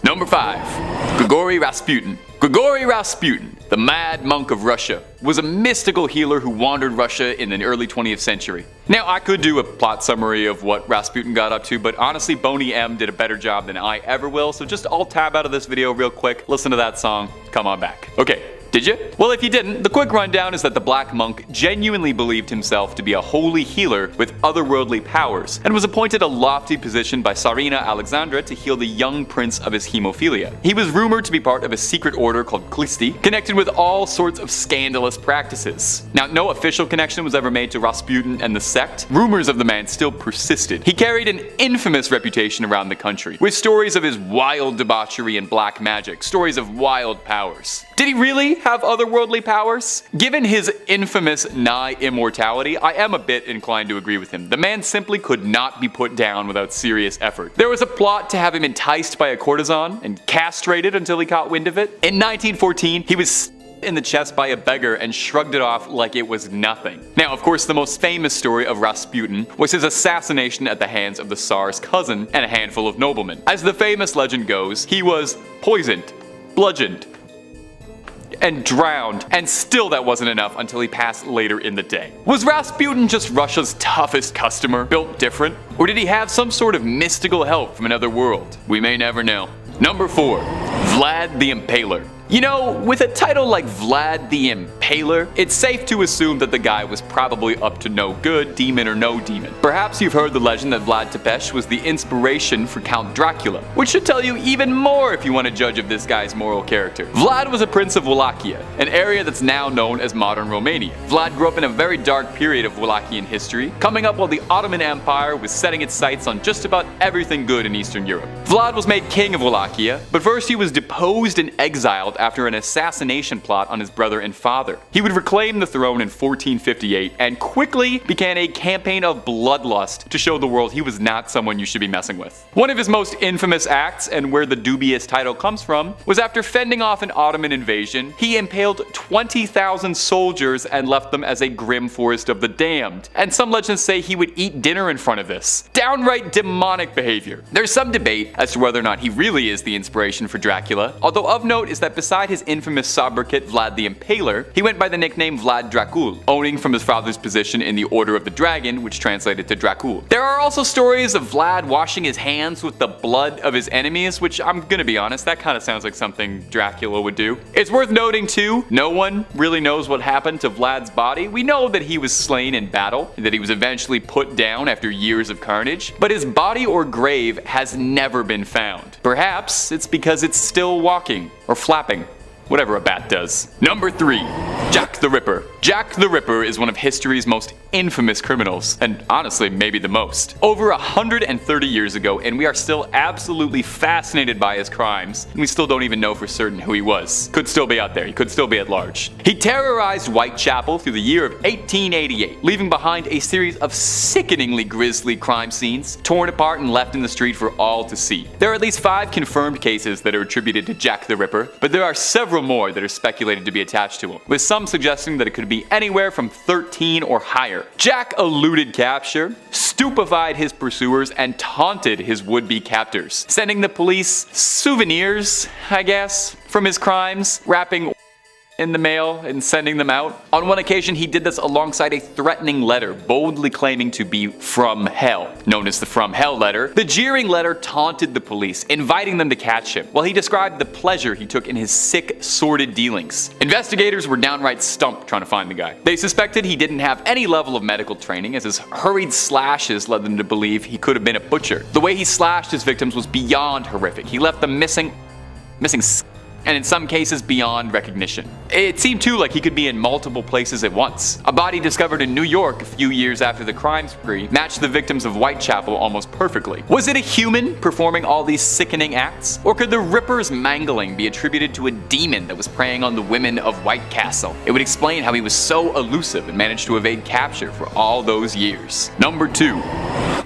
Number 5. Grigori Rasputin. Grigori Rasputin, the Mad Monk of Russia, was a mystical healer who wandered Russia in the early 20th century. Now, I could do a plot summary of what Rasputin got up to, but honestly, Boney M did a better job than I ever will, so just I'll tab out of this video real quick, listen to that song, come on back. Okay. Did you? Well, if you didn't, the quick rundown is that the Black Monk genuinely believed himself to be a holy healer with otherworldly powers, and was appointed a lofty position by Tsarina Alexandra to heal the young prince of his hemophilia. He was rumored to be part of a secret order called Klisti, connected with all sorts of scandalous practices. Now, no official connection was ever made to Rasputin and the sect. Rumors of the man still persisted. He carried an infamous reputation around the country, with stories of his wild debauchery and black magic, stories of wild powers. Did he really have otherworldly powers? Given his infamous nigh immortality, I am a bit inclined to agree with him. The man simply could not be put down without serious effort. There was a plot to have him enticed by a courtesan and castrated until he caught wind of it. In 1914, he was in the chest by a beggar and shrugged it off like it was nothing. Now, of course, the most famous story of Rasputin was his assassination at the hands of the Tsar's cousin and a handful of noblemen. As the famous legend goes, he was poisoned, bludgeoned, and drowned, and still that wasn't enough until he passed later in the day. Was Rasputin just Russia's toughest customer, built different? Or did he have some sort of mystical help from another world? We may never know. Number 4. VLAD the Impaler. You know, with a title like VLAD the Impaler, it's safe to assume that the guy was probably up to no good, demon or no demon. Perhaps you've heard the legend that Vlad Tepes was the inspiration for Count Dracula, which should tell you even more if you want to judge of this guy's moral character. Vlad was a prince of Wallachia, an area that's now known as modern Romania. Vlad grew up in a very dark period of Wallachian history, coming up while the Ottoman Empire was setting its sights on just about everything good in Eastern Europe. Vlad was made king of Wallachia, but first he was deposed and exiled after an assassination plot on his brother and father. He would reclaim the throne in 1458 and quickly began a campaign of bloodlust to show the world he was not someone you should be messing with. One of his most infamous acts, and where the dubious title comes from, was after fending off an Ottoman invasion, he impaled 20,000 soldiers and left them as a grim forest of the damned. And some legends say he would eat dinner in front of this. Downright demonic behavior. There's some debate as to whether or not he really is the inspiration for Dracula, although of note is that beside his infamous sobriquet Vlad the Impaler, he went by the nickname Vlad Dracul, owning from his father's position in the Order of the Dragon, which translated to Dracul. There are also stories of Vlad washing his hands with the blood of his enemies, which I'm gonna be honest, that kind of sounds like something Dracula would do. It's worth noting too, no one really knows what happened to Vlad's body. We know that he was slain in battle, and that he was eventually put down after years of carnage, but his body or grave has never been found. Perhaps it's because it's still walking, or flapping. Whatever a bat does. Number 3. Jack the Ripper. Jack the Ripper is one of history's most infamous criminals, and honestly, maybe the most. Over 130 years ago, and we are still absolutely fascinated by his crimes, and we still don't even know for certain who he was. Could still be out there, he could still be at large. He terrorized Whitechapel through the year of 1888, leaving behind a series of sickeningly grisly crime scenes, torn apart and left in the street for all to see. There are at least 5 confirmed cases that are attributed to Jack the Ripper, but there are several more that are speculated to be attached to him, with some suggesting that it could be anywhere from 13 or higher. Jack eluded capture, stupefied his pursuers, and taunted his would-be captors, sending the police souvenirs, I guess, from his crimes, wrapping in the mail and sending them out. On one occasion, he did this alongside a threatening letter, boldly claiming to be from hell, known as the From Hell letter. The jeering letter taunted the police, inviting them to catch him, while he described the pleasure he took in his sick, sordid dealings. Investigators were downright stumped trying to find the guy. They suspected he didn't have any level of medical training, as his hurried slashes led them to believe he could have been a butcher. The way he slashed his victims was beyond horrific. He left them missing and in some cases beyond recognition. It seemed too like he could be in multiple places at once. A body discovered in New York a few years after the crime spree matched the victims of Whitechapel almost perfectly. Was it a human performing all these sickening acts? Or could the Ripper's mangling be attributed to a demon that was preying on the women of White Castle? It would explain how he was so elusive and managed to evade capture for all those years. Number 2.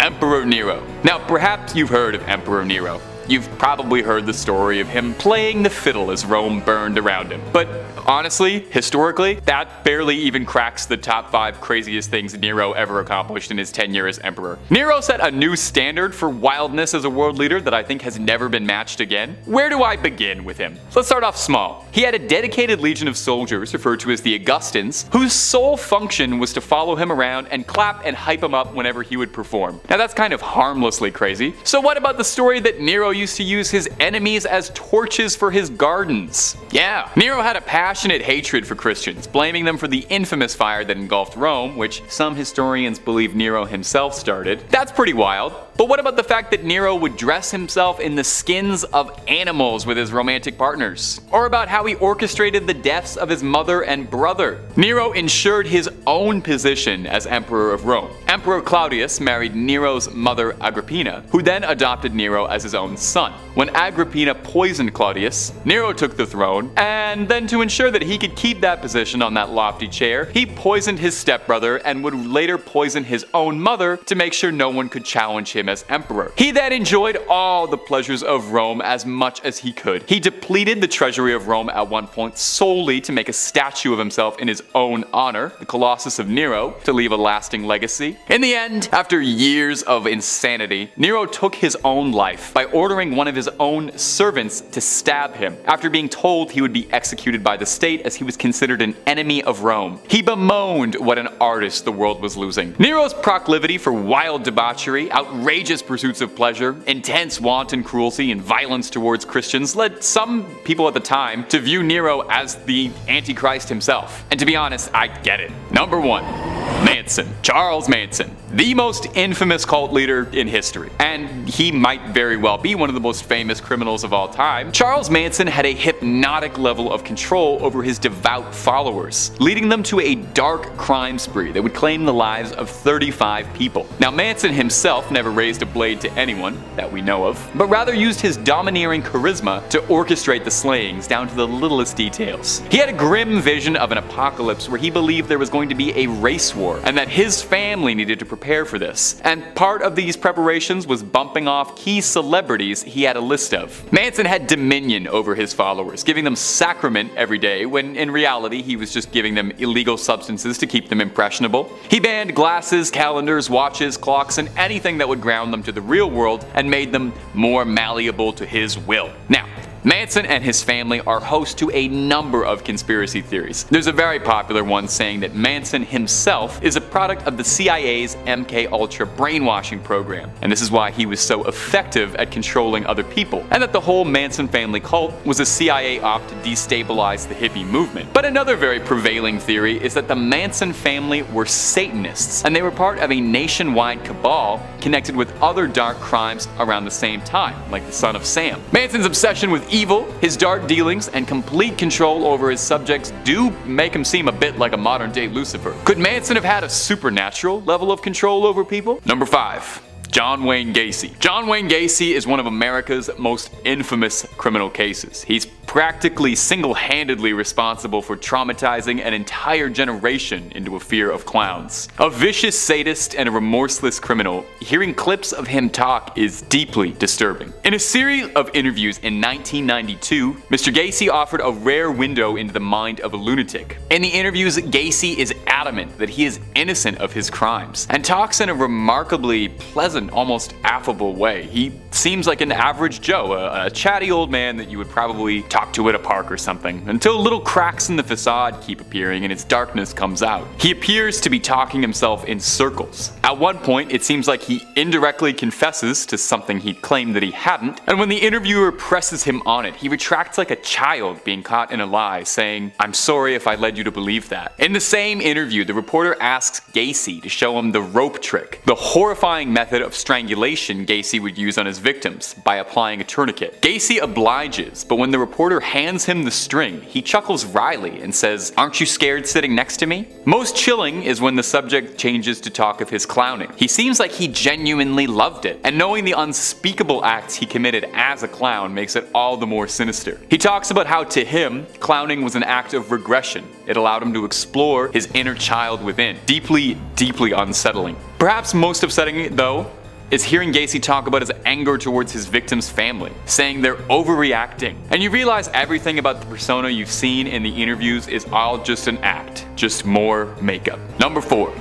Emperor Nero. Now perhaps you've heard of Emperor Nero. you've probably heard the story of him playing the fiddle as Rome burned around him. But honestly, historically, that barely even cracks the top 5 craziest things Nero ever accomplished in his tenure as emperor. Nero set a new standard for wildness as a world leader that I think has never been matched again. Where do I begin with him? Let's start off small. He had a dedicated legion of soldiers, referred to as the Augustans, whose sole function was to follow him around and clap and hype him up whenever he would perform. Now that's kind of harmlessly crazy. So what about the story that Nero used to use his enemies as torches for his gardens? Yeah, Nero had a passionate hatred for Christians, blaming them for the infamous fire that engulfed Rome, which some historians believe Nero himself started. That's pretty wild. But what about the fact that Nero would dress himself in the skins of animals with his romantic partners? Or about how he orchestrated the deaths of his mother and brother? Nero ensured his own position as emperor of Rome. Emperor Claudius married Nero's mother Agrippina, who then adopted Nero as his own son. When Agrippina poisoned Claudius, Nero took the throne, and then to ensure that he could keep that position on that lofty chair, he poisoned his stepbrother and would later poison his own mother to make sure no one could challenge him as emperor. He then enjoyed all the pleasures of Rome as much as he could. He depleted the treasury of Rome at one point solely to make a statue of himself in his own honor, the Colossus of Nero, to leave a lasting legacy. In the end, after years of insanity, Nero took his own life by ordering one of his own servants to stab him after being told he would be executed by the state as he was considered an enemy of Rome. He bemoaned what an artist the world was losing. Nero's proclivity for wild debauchery, outrageous pursuits of pleasure, intense wanton cruelty, and violence towards Christians led some people at the time to view Nero as the Antichrist himself. And to be honest, I get it. Number 1. Manson. Charles Manson. The most infamous cult leader in history, and he might very well be one of the most famous criminals of all time. Charles Manson had a hypnotic level of control over his devout followers, leading them to a dark crime spree that would claim the lives of 35 people. Now, Manson himself never raised a blade to anyone that we know of, but rather used his domineering charisma to orchestrate the slayings down to the littlest details. He had a grim vision of an apocalypse where he believed there was going to be a race war, and that his family needed to prepare for this. And part of these preparations was bumping off key celebrities he had a list of. Manson had dominion over his followers, giving them sacrament every day when in reality he was just giving them illegal substances to keep them impressionable. He banned glasses, calendars, watches, clocks, and anything that would ground them to the real world and made them more malleable to his will. Now, Manson and his family are host to a number of conspiracy theories. There's a very popular one saying that Manson himself is a product of the CIA's MK Ultra brainwashing program, and this is why he was so effective at controlling other people, and that the whole Manson family cult was a CIA op to destabilize the hippie movement. But another very prevailing theory is that the Manson family were Satanists, and they were part of a nationwide cabal connected with other dark crimes around the same time, like the Son of Sam. Manson's obsession with evil, his dark dealings, and complete control over his subjects do make him seem a bit like a modern-day Lucifer. Could Manson have had a supernatural level of control over people? Number 5. John Wayne Gacy. John Wayne Gacy is one of America's most infamous criminal cases. He's practically single-handedly responsible for traumatizing an entire generation into a fear of clowns. A vicious sadist and a remorseless criminal, hearing clips of him talk is deeply disturbing. In a series of interviews in 1992, Mr. Gacy offered a rare window into the mind of a lunatic. In the interviews, Gacy is adamant that he is innocent of his crimes, and talks in a remarkably pleasant, almost affable way. He seems like an average Joe, a chatty old man that you would probably talk to at a park or something, until little cracks in the facade keep appearing and its darkness comes out. He appears to be talking himself in circles. At one point, it seems like he indirectly confesses to something he claimed that he hadn't, and when the interviewer presses him on it, he retracts like a child being caught in a lie, saying, "I'm sorry if I led you to believe that." In the same interview, the reporter asks Gacy to show him the rope trick, the horrifying method of strangulation Gacy would use on his victims by applying a tourniquet. Gacy obliges, but when the reporter hands him the string, he chuckles wryly and says, "Aren't you scared sitting next to me?" Most chilling is when the subject changes to talk of his clowning. He seems like he genuinely loved it, and knowing the unspeakable acts he committed as a clown makes it all the more sinister. He talks about how to him, clowning was an act of regression. It allowed him to explore his inner child within. Deeply, deeply unsettling. Perhaps most upsetting though, is hearing Gacy talk about his anger towards his victim's family, saying they're overreacting. And you realize everything about the persona you've seen in the interviews is all just an act, just more makeup. Number 4.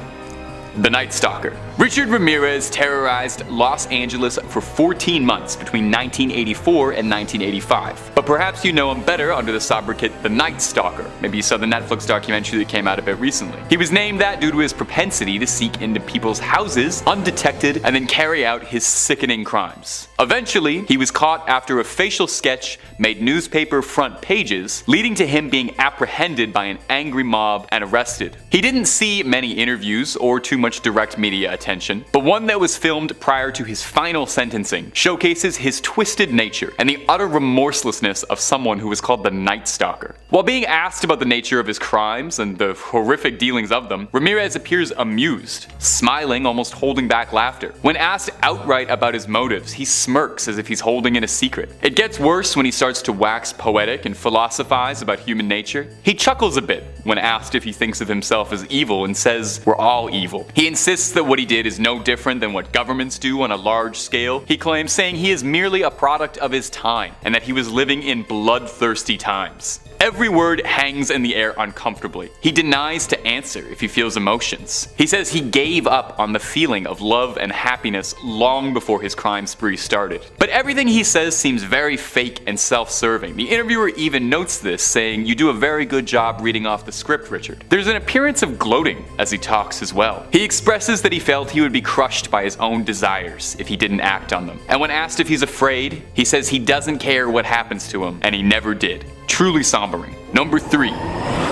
The Night Stalker. Richard Ramirez terrorized Los Angeles for 14 months between 1984 and 1985. But perhaps you know him better under the sobriquet The Night Stalker. Maybe you saw the Netflix documentary that came out a bit recently. He was named that due to his propensity to seek into people's houses undetected and then carry out his sickening crimes. Eventually, he was caught after a facial sketch made newspaper front pages, leading to him being apprehended by an angry mob and arrested. He didn't see many interviews or too much direct media attention, but one that was filmed prior to his final sentencing showcases his twisted nature and the utter remorselessness of someone who was called the Night Stalker. While being asked about the nature of his crimes and the horrific dealings of them, Ramirez appears amused, smiling, almost holding back laughter. When asked outright about his motives, he smirks as if he's holding in a secret. It gets worse when he starts to wax poetic and philosophize about human nature. He chuckles a bit when asked if he thinks of himself as evil and says, "We're all evil." He insists that what he did is no different than what governments do on a large scale. He claims, saying he is merely a product of his time and that he was living in bloodthirsty times. Every word hangs in the air uncomfortably. He denies to answer if he feels emotions. He says he gave up on the feeling of love and happiness long before his crime spree started. But everything he says seems very fake and self-serving. The interviewer even notes this, saying, "You do a very good job reading off the script, Richard." There's an appearance of gloating as he talks as well. He expresses that he felt he would be crushed by his own desires if he didn't act on them. And when asked if he's afraid, he says he doesn't care what happens to him, and he never did. Truly sombering. Number 3.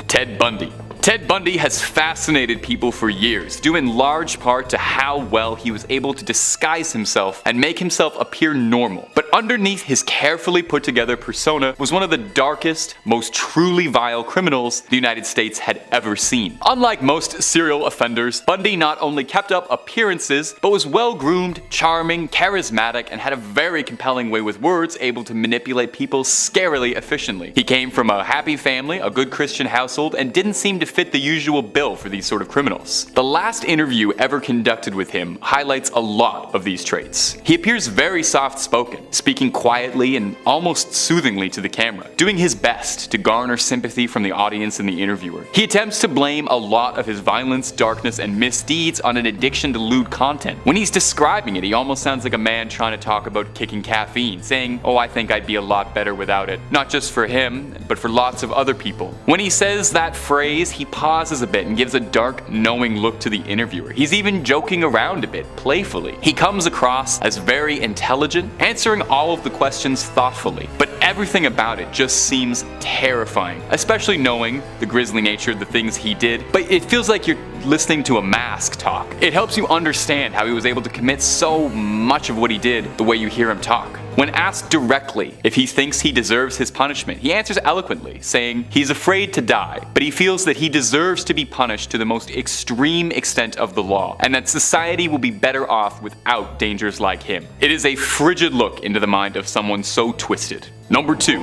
Ted Bundy. Ted Bundy has fascinated people for years, due in large part to how well he was able to disguise himself and make himself appear normal. But underneath his carefully put together persona was one of the darkest, most truly vile criminals the United States had ever seen. Unlike most serial offenders, Bundy not only kept up appearances, but was well groomed, charming, charismatic, and had a very compelling way with words, able to manipulate people scarily efficiently. He came from a happy family, a good Christian household, and didn't seem to fit the usual bill for these sort of criminals. The last interview ever conducted with him highlights a lot of these traits. He appears very soft-spoken, speaking quietly and almost soothingly to the camera, doing his best to garner sympathy from the audience and the interviewer. He attempts to blame a lot of his violence, darkness, and misdeeds on an addiction to lewd content. When he's describing it, he almost sounds like a man trying to talk about kicking caffeine, saying, "Oh, I think I'd be a lot better without it." Not just for him, but for lots of other people. When he says that phrase, he pauses a bit and gives a dark, knowing look to the interviewer. He's even joking around a bit, playfully. He comes across as very intelligent, answering all of the questions thoughtfully, but everything about it just seems terrifying, especially knowing the grisly nature of the things he did. But it feels like you're listening to a mask talk. It helps you understand how he was able to commit so much of what he did the way you hear him talk. When asked directly if he thinks he deserves his punishment, he answers eloquently, saying he's afraid to die, but he feels that he deserves to be punished to the most extreme extent of the law, and that society will be better off without dangers like him. It is a frigid look into the mind of someone so twisted. Number 2.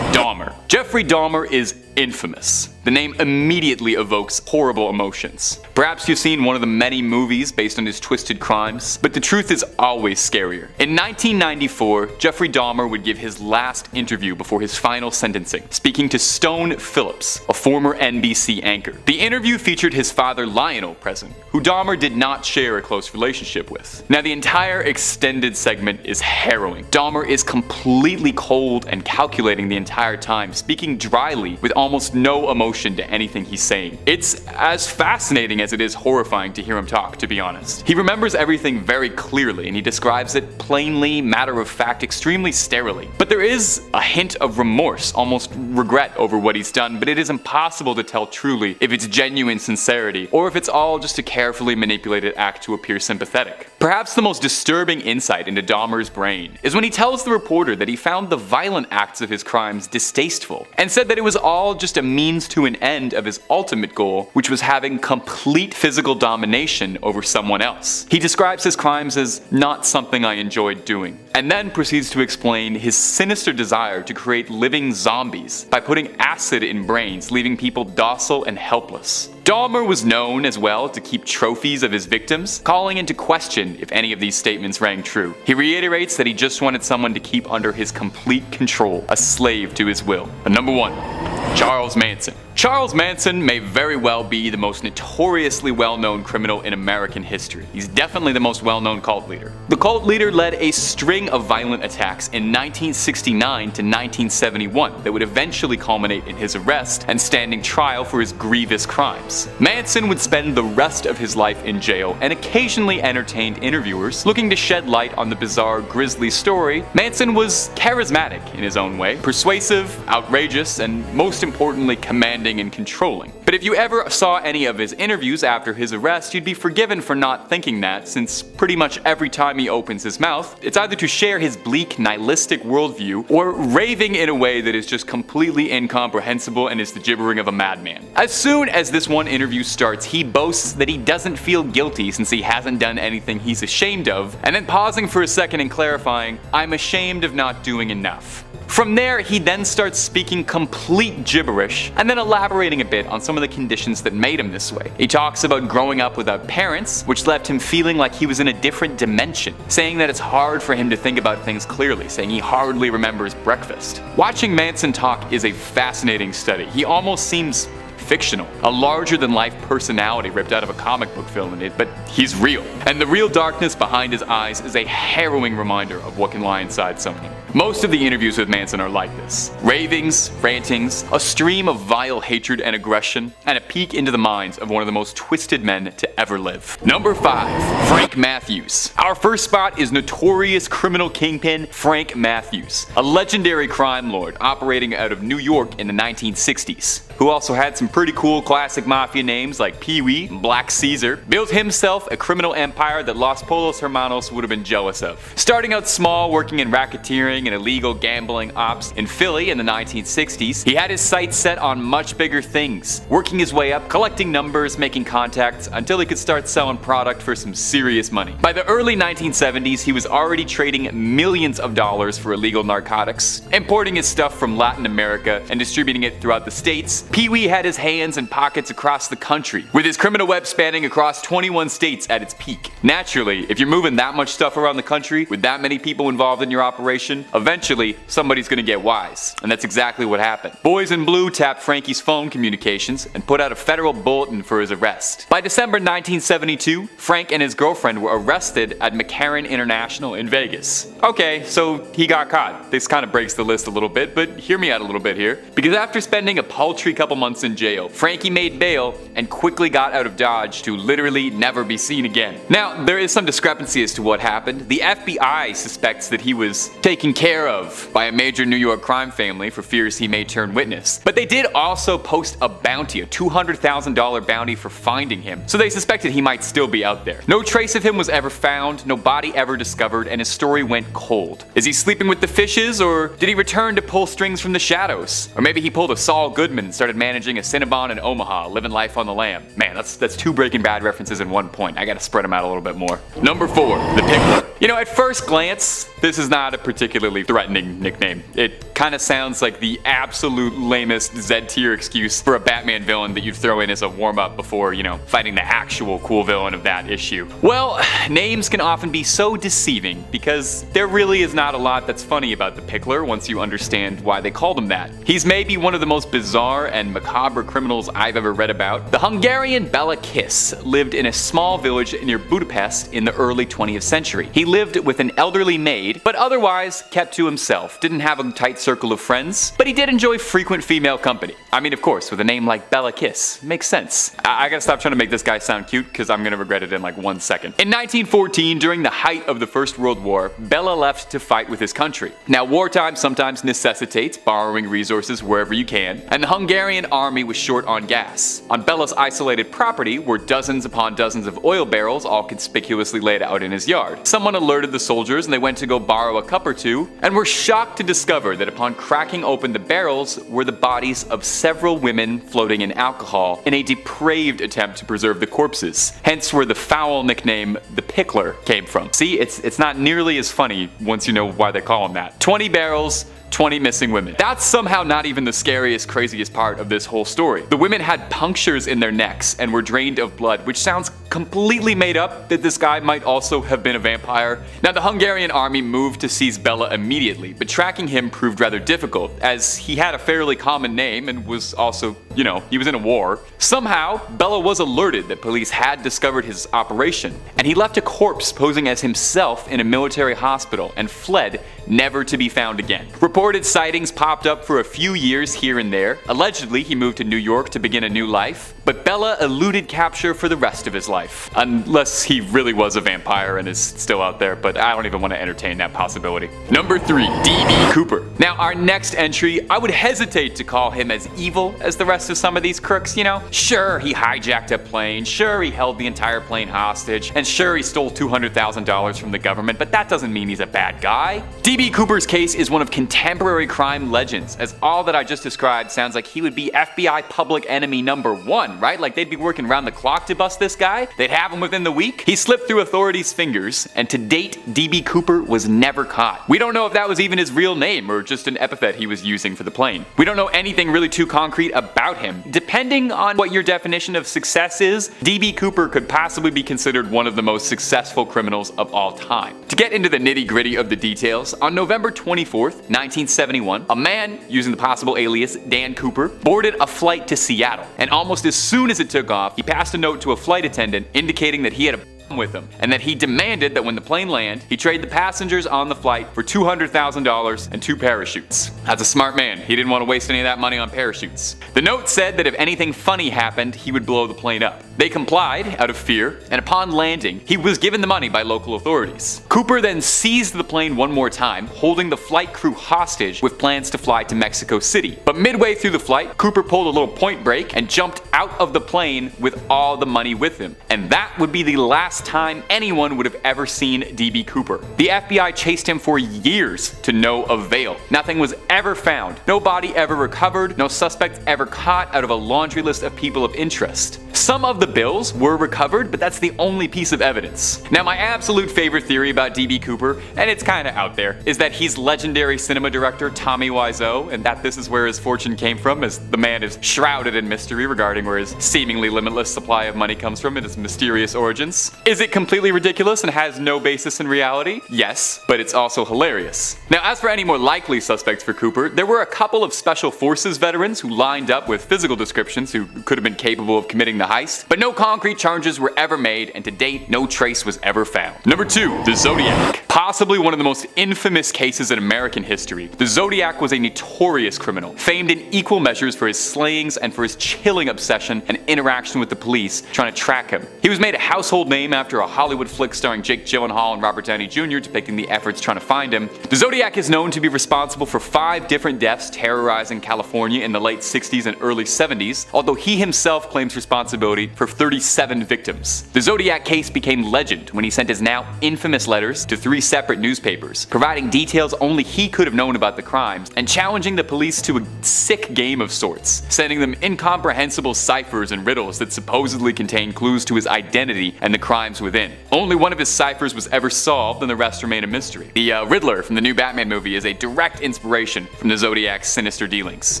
Dahmer. Jeffrey Dahmer is infamous. The name immediately evokes horrible emotions. Perhaps you've seen one of the many movies based on his twisted crimes, but the truth is always scarier. In 1994, Jeffrey Dahmer would give his last interview before his final sentencing, speaking to Stone Phillips, a former NBC anchor. The interview featured his father Lionel present, who Dahmer did not share a close relationship with. Now, the entire extended segment is harrowing. Dahmer is completely cold and calculating the entire time, speaking dryly with almost no emotion to anything he's saying. It's as fascinating as it is horrifying to hear him talk, to be honest. He remembers everything very clearly, and he describes it plainly, matter-of-fact, extremely sterilely. But there is a hint of remorse, almost regret over what he's done, but it is impossible to tell truly if it's genuine sincerity or if it's all just a carefully manipulated act to appear sympathetic. Perhaps the most disturbing insight into Dahmer's brain is when he tells the reporter that he found the violent acts of his crimes distasteful, and said that it was all just a means to an end of his ultimate goal, which was having complete physical domination over someone else. He describes his crimes as not something I enjoyed doing, and then proceeds to explain his sinister desire to create living zombies by putting acid in brains, leaving people docile and helpless. Dahmer was known as well to keep trophies of his victims, calling into question if any of these statements rang true. He reiterates that he just wanted someone to keep under his complete control, a slave to his will. And number 1. Charles Manson. Charles Manson may very well be the most notoriously well-known criminal in American history. He's definitely the most well-known cult leader. The cult leader led a string of violent attacks in 1969 to 1971 that would eventually culminate in his arrest and standing trial for his grievous crimes. Manson would spend the rest of his life in jail and occasionally entertained interviewers looking to shed light on the bizarre, grisly story. Manson was charismatic in his own way, persuasive, outrageous, and most importantly, commanding and controlling. But if you ever saw any of his interviews after his arrest, you'd be forgiven for not thinking that, since pretty much every time he opens his mouth, it's either to share his bleak, nihilistic worldview, or raving in a way that is just completely incomprehensible and is the gibbering of a madman. As soon as this one interview starts, he boasts that he doesn't feel guilty since he hasn't done anything he's ashamed of, and then pausing for a second and clarifying, "I'm ashamed of not doing enough." From there, he then starts speaking complete gibberish and then elaborating a bit on some of the conditions that made him this way. He talks about growing up without parents, which left him feeling like he was in a different dimension, saying that it's hard for him to think about things clearly, saying he hardly remembers breakfast. Watching Manson talk is a fascinating study. He almost seems fictional, a larger-than-life personality ripped out of a comic book film, but he's real. And the real darkness behind his eyes is a harrowing reminder of what can lie inside someone. Most of the interviews with Manson are like this. Ravings, rantings, a stream of vile hatred and aggression, and a peek into the minds of one of the most twisted men to ever live. Number 5. Frank Matthews. Our first spot is notorious criminal kingpin Frank Matthews, a legendary crime lord operating out of New York in the 1960s, who also had some pretty cool classic mafia names like Pee-wee and Black Caesar, built himself a criminal empire that Los Pollos Hermanos would have been jealous of. Starting out small, working in racketeering and illegal gambling ops in Philly in the 1960s, he had his sights set on much bigger things, working his way up, collecting numbers, making contacts, until he could start selling product for some serious money. By the early 1970s, he was already trading millions of dollars for illegal narcotics, importing his stuff from Latin America and distributing it throughout the States. Pee-wee had his hands and pockets across the country, with his criminal web spanning across 21 states at its peak. Naturally, if you're moving that much stuff around the country with that many people involved in your operation, eventually somebody's gonna get wise. And that's exactly what happened. Boys in Blue tapped Frankie's phone communications and put out a federal bulletin for his arrest. By December 1972, Frank and his girlfriend were arrested at McCarran International in Vegas. Okay, so he got caught. This kind of breaks the list a little bit, but hear me out a little bit here. Because after spending a paltry couple months in jail, Frankie made bail and quickly got out of Dodge to literally never be seen again. Now, there is some discrepancy as to what happened. The FBI suspects that he was taken care of by a major New York crime family for fears he may turn witness. But they did also post a bounty, a $200,000 bounty for finding him, so they suspected he might still be out there. No trace of him was ever found, no body ever discovered, and his story went cold. Is he sleeping with the fishes, or did he return to pull strings from the shadows? Or maybe he pulled a Saul Goodman and started managing a Cinnabon in Omaha, living life on the lam. Man, that's 2 Breaking Bad references in one point. I gotta spread them out a little bit more. Number 4, the Pickler. You know, at first glance, this is not a particularly threatening nickname. It kind of sounds like the absolute lamest Z-tier excuse for a Batman villain that you'd throw in as a warm-up before, you know, fighting the actual cool villain of that issue. Well, names can often be so deceiving because there really is not a lot that's funny about the Pickler once you understand why they called him that. He's maybe one of the most bizarre and macabre criminals I've ever read about. The Hungarian Bela Kiss lived in a small village near Budapest in the early 20th century. He lived with an elderly maid, but otherwise kept to himself, didn't have a tight circle of friends, but he did enjoy frequent female company. I mean, of course, with a name like Bela Kiss, makes sense. I gotta stop trying to make this guy sound cute, because I'm gonna regret it in like 1 second. In 1914, during the height of the First World War, Bela left to fight with his country. Now, wartime sometimes necessitates borrowing resources wherever you can, and the Hungarian army was short on gas. On Bela's isolated property were dozens upon dozens of oil barrels all conspicuously laid out in his yard. Someone alerted the soldiers and they went to go borrow a cup or two, and were shocked to discover that upon cracking open the barrels were the bodies of several women floating in alcohol in a depraved attempt to preserve the corpses, hence where the foul nickname the Pickler came from. See, it's not nearly as funny once you know why they call him that. 20 barrels, 20 missing women. That's somehow not even the scariest, craziest part of this whole story. The women had punctures in their necks and were drained of blood, which sounds completely made up that this guy might also have been a vampire. Now, the Hungarian army moved to seize Bella immediately, but tracking him proved rather difficult, as he had a fairly common name and was also, you know, he was in a war. Somehow, Bella was alerted that police had discovered his operation, and he left a corpse posing as himself in a military hospital and fled, never to be found again. Reported sightings popped up for a few years here and there. Allegedly, he moved to New York to begin a new life, but Bella eluded capture for the rest of his life. Unless he really was a vampire and is still out there, but I don't even want to entertain that possibility. Number 3, D.B. Cooper. Now, our next entry, I would hesitate to call him as evil as the rest of some of these crooks, you know? Sure, he hijacked a plane, sure, he held the entire plane hostage, and sure, he stole $200,000 from the government, but that doesn't mean he's a bad guy. D.B. Cooper's case is one of contemporary crime legends, as all that I just described sounds like he would be FBI public enemy number 1, right? Like they'd be working around the clock to bust this guy, they'd have him within the week. He slipped through authorities' fingers, and to date, D.B. Cooper was never caught. We don't know if that was even his real name or just an epithet he was using for the plane. We don't know anything really too concrete about him. Depending on what your definition of success is, D.B. Cooper could possibly be considered one of the most successful criminals of all time. To get into the nitty-gritty of the details, on November 24th, 1971, a man using the possible alias Dan Cooper boarded a flight to Seattle, and almost as soon as it took off, he passed a note to a flight attendant indicating that he had a with him, and that he demanded that when the plane landed, he trade the passengers on the flight for $200,000 and 2 parachutes. As a smart man, he didn't want to waste any of that money on parachutes. The note said that if anything funny happened, he would blow the plane up. They complied out of fear, and upon landing, he was given the money by local authorities. Cooper then seized the plane one more time, holding the flight crew hostage with plans to fly to Mexico City. But midway through the flight, Cooper pulled a little point break and jumped out of the plane with all the money with him. And that would be the last time anyone would have ever seen D.B. Cooper. The FBI chased him for years to no avail. Nothing was ever found. No body ever recovered. No suspect ever caught out of a laundry list of people of interest. Some of the bills were recovered, but that's the only piece of evidence. Now, my absolute favorite theory about D.B. Cooper, and it's kinda out there, is that he's legendary cinema director Tommy Wiseau, and that this is where his fortune came from, as the man is shrouded in mystery regarding where his seemingly limitless supply of money comes from and his mysterious origins. Is it completely ridiculous and has no basis in reality? Yes, but it's also hilarious. Now, as for any more likely suspects for Cooper, there were a couple of Special Forces veterans who lined up with physical descriptions who could have been capable of committing the heist, but no concrete charges were ever made, and to date, no trace was ever found. Number 2, the Zodiac. Possibly one of the most infamous cases in American history, the Zodiac was a notorious criminal, famed in equal measures for his slayings and for his chilling obsession and interaction with the police trying to track him. He was made a household name after a Hollywood flick starring Jake Gyllenhaal and Robert Downey Jr. depicting the efforts trying to find him. The Zodiac is known to be responsible for 5 different deaths terrorizing California in the late 60s and early 70s, although he himself claims responsibility for 37 victims. The Zodiac case became legend when he sent his now infamous letters to 3 separate newspapers, providing details only he could have known about the crimes, and challenging the police to a sick game of sorts, sending them incomprehensible ciphers and riddles that supposedly contain clues to his identity and the crimes within. Only one of his ciphers was ever solved, and the rest remain a mystery. The Riddler from the new Batman movie is a direct inspiration from the Zodiac's sinister dealings.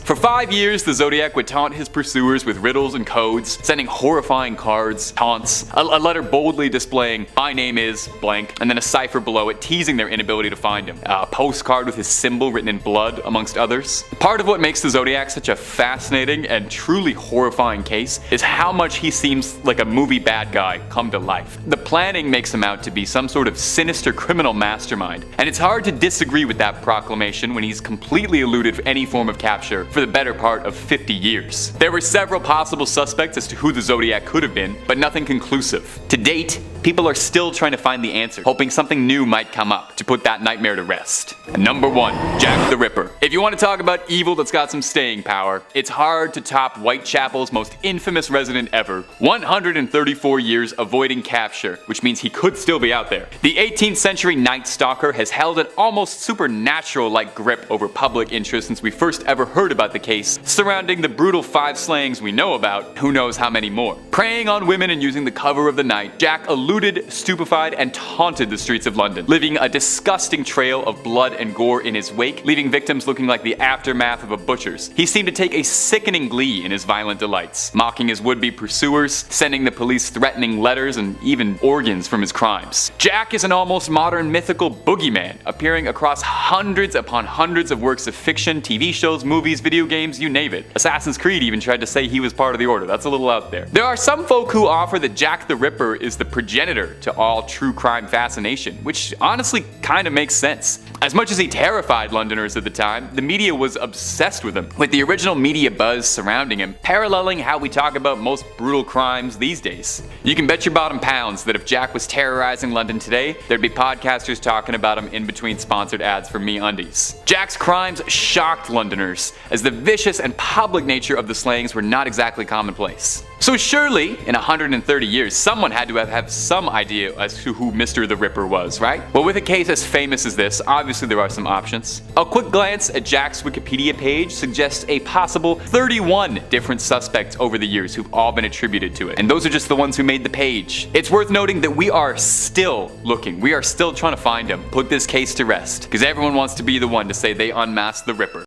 For 5 years, the Zodiac would taunt his pursuers with riddles and codes, sending horrifying cards, taunts, a letter boldly displaying "My name is blank," and then a cipher below it teasing their inability to find him. A postcard with his symbol written in blood, amongst others. Part of what makes the Zodiac such a fascinating and truly horrifying case is how much he seems like a movie bad guy come to life. The planning makes him out to be some sort of sinister criminal mastermind, and it's hard to disagree with that proclamation when he's completely eluded any form of capture for the better part of 50 years. There were several possible suspects as to who the Zodiac could have been, but nothing conclusive. To date, people are still trying to find the answer, hoping something new might come up to put that nightmare to rest. Number 1. Jack the Ripper. If you want to talk about evil that's got some staying power, it's hard to top Whitechapel's most infamous resident ever. 134 years avoiding capture, which means he could still be out there. The 18th century Night Stalker has held an almost supernatural-like grip over public interest since we first ever heard about the case, surrounding the brutal 5 slayings we know about, who knows how many more. Preying on women and using the cover of the night, Jack eluded, stupefied, and taunted the streets of London, leaving a disgusting trail of blood and gore in his wake, leaving victims looking like the aftermath of a butcher's. He seemed to take a sickening glee in his violent delights, mocking his would-be pursuers, sending the police threatening letters, and even organs from his crimes. Jack is an almost modern mythical boogeyman, appearing across hundreds upon hundreds of works of fiction, TV shows, movies, video games, you name it. Assassin's Creed even tried to say he was part of the Order. That's a little out there. There are some folk who offer that Jack the Ripper is the progenitor to all true crime fascination, which honestly kinda makes sense. As much as he terrified Londoners at the time, the media was obsessed with him, with the original media buzz surrounding him, paralleling how we talk about most brutal crimes these days. You can bet your bottom pounds that if Jack was terrorizing London today, there'd be podcasters talking about him in between sponsored ads for MeUndies. Jack's crimes shocked Londoners, as the vicious and public nature of the slayings were not exactly commonplace. So surely, in 130 years, someone had to have some idea as to who Mr. the Ripper was, right? Well, with a case as famous as this, obviously there are some options. A quick glance at Jack's Wikipedia page suggests a possible 31 different suspects over the years who've all been attributed to it. And those are just the ones who made the page. It's worth noting that we are still looking. We are still trying to find him, put this case to rest, because everyone wants to be the one to say they unmasked the Ripper.